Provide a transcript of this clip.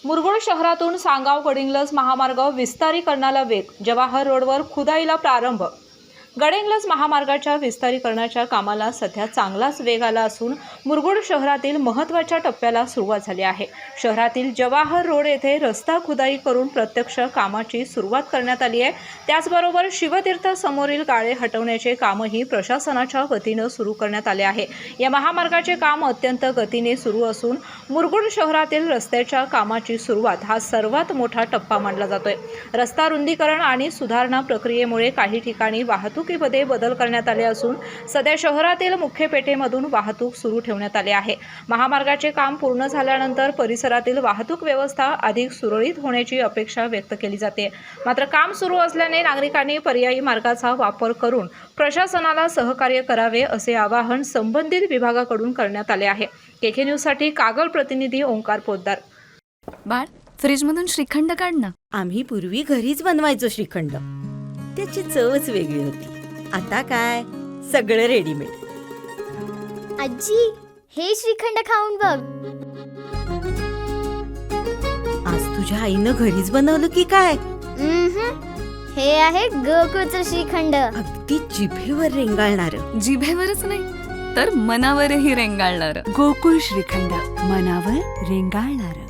मुरगुड शहरातून सांगाव गडिंग्लज महामार्ग विस्तारीकरणाला वेग. जवाहर रोडवर खुदाईला प्रारंभ. गडिंग्लज महामार्गाच्या विस्तारीकरणाच्या कामाला सध्या चांगलाच वेग आला असून मुरगुड शहरातील महत्त्वाच्या टप्प्याला सुरुवात झाली आहे. शहरातील जवाहर रोड येथे रस्ता खुदाई करून प्रत्यक्ष कामाची सुरुवात करण्यात आली आहे. त्याचबरोबर शिवतीर्थ समोरील गाळे हटवण्याचे कामही प्रशासनाच्या वतीनं सुरू करण्यात आले आहे. या महामार्गाचे काम अत्यंत गतीने सुरू असून मुरगुड शहरातील रस्त्याच्या कामाची सुरुवात हा सर्वात मोठा टप्पा मानला जातोय. रस्ता रुंदीकरण आणि सुधारणा प्रक्रियेमुळे काही ठिकाणी वाहतुकीमध्ये बदल करण्यात आले असून सध्या शहरातील मुख्य पेठेमधून वाहतूक सुरू ठेवण्यात आली आहे. महामार्गाचे काम पूर्ण झाल्यानंतर परिसरातील वाहतूक व्यवस्था अधिक सुरळीत होण्याची अपेक्षा व्यक्त केली जाते. मात्र काम सुरू असल्याने नागरिकांनी पर्यायी मार्गाचा वापर करून प्रशासनाला सहकार्य करावे असे आवाहन संबंधित विभागाकडून करण्यात आले आहे. केके न्यूजसाठी कागल प्रतिनिधी ओंकार पोद्दार. बाळ, फ्रीजमधून श्रीखंड काढ ना. आम्ही पूर्वी घरीच बनवायचो श्रीखंड. त्याची चवच वेगळी होती. आता काय सगळं रेडीमेड. आजी, हे श्रीखंड खाऊन बघ. आज तुझ्या आईनं घरीच बनवलं की काय? हे आहे गोकुळचं श्रीखंड. अगदी जिभेवर रेंगाळणारं. जिभेवरच नाही तर मनावरही रेंगाळणार. गोकुळ श्रीखंड, मनावर रेंगाळणारं.